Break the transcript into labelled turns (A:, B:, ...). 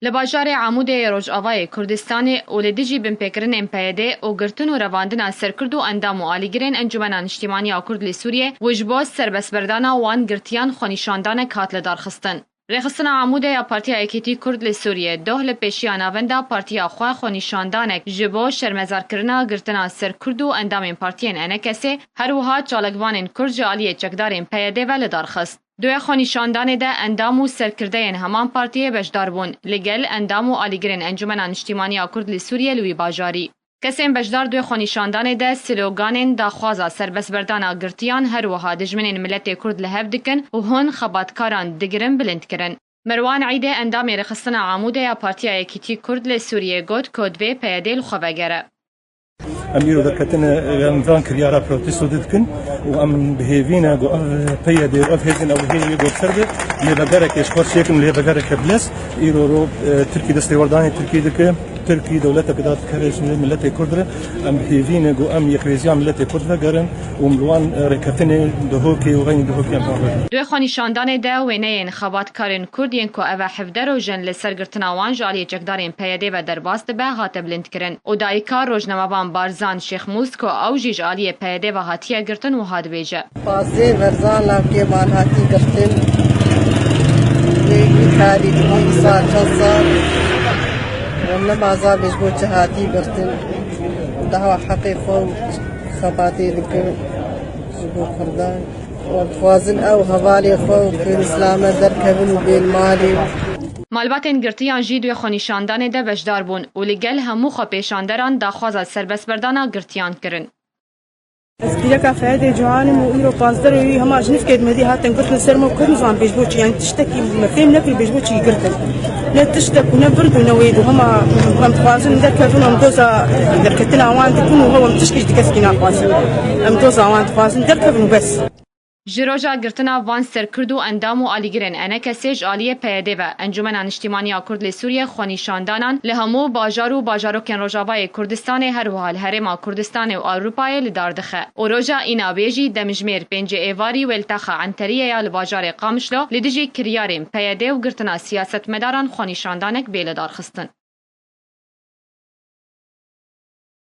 A: لباجار عمود روجاوای کردستان اولدیجی بمپکرین پیاده او گرتن و رواندن سرکرد و اندام و آلیگرین انجمن اجتماعی کرد لسوریه وجباز سربسبردانا وان گرتیان خونیشاندان کاتل دارخستن. رخصتنا عمود یا پارتیا اکیتی کرد لسوریه ده لپیشی آناوندا پارتیا خواه خونیشاندانک جبو شرمزار کرنا گرتنا سرکرد و اندام پارتین انکسه هر وها چالکوان کرد جالی چکدارین پیاده ول دارخست. دوی خونیشاندان ده اندام و سرکرده همان پارتیه بجدار بون لگل اندام و آلیگرین انجمن اجتماعی کرد لسوریه لوی باجاری. کسیم بجدار دوی خونیشاندان ده سلوگانین داخوازا سربسبردانا گرتیان هر وها دجمنین ملت کرد لهف دکن و هون خباتکاران دگرن بلند کرن. مروان عیده اندام رخصتنا عمود یا پارتیا اکیتی کرد لسوریه گوت کودوی پیاده لخوابگره.
B: اميرو ذكرتنا نظام كريارا بروتستو دكن وام بهيفينا جو بيدي اوف هيزن او هي جو سرد لبقرك اشخاص يكم لبقرك بلس ايرو تركي دستي ورداني تركي دك تركي دولتك دات كرش ملتي كردره ام بهيفينا جو ام يكريزيا ملتي كردره قرن ومروان ركتني دهوكي وغين دهوكي
A: دو خونیشاندان ده وینه خباتکارن کردین کو او حفده رو جن لسرگرتنا وان جالی چکدارین پیاده و درباست به هات بلند کرن او دایکار روزنامه‌وان بارزان شیخ موسکو او جی جالی پیاده و هاتیه گرتن و هاد بیجه
C: فازی ورزان لابکی مان هاتی گرتن لیگی کاری دوی سال چند ولا بازار بيجبو هاتي برتن دعوة حقيقة خباتي ذكر جبو خردان وفوازن او هوالي خو في الاسلام دركبن بالمالي
A: مالباتن گرتیان جی دوی خونیشاندان ده بجدار بون و لگل همو خو پیشاندران داخواز سربسبردانا گرتیان کرن.
D: اسكيلك فادي جوانم وإيرو بازدر وي هما جنف كيد مدي هاتن قلت لسرمو كل نظام بيجبوتشي يعني تشتكي مفيم نكل بيجبوتشي قرتن لا تشتك ونبرد ونويد وهما متخوازن دركتون ومدوزا دركتنا وان تكون وهو متشكيش دكسكينا خوازن مدوزا وان تخوازن دركتون بس
A: جروجا گرتنا وان سرکرد و اندام و آلیگرین انکسی جالی پیاده و انجمن اجتماعی کرد لسوریه خونیشاندانان لهمو باجار و باجاروکن روجاوای کردستان هر وحال هرما کردستان و اروپای لداردخه و روجا اینا بیجی دمجمیر پنج ایواری و التخا عنتریه یا لباجار قامشلو لدجی کریاریم پیاده و گرتنا سیاست مداران خونیشاندانک بیل دارخستن.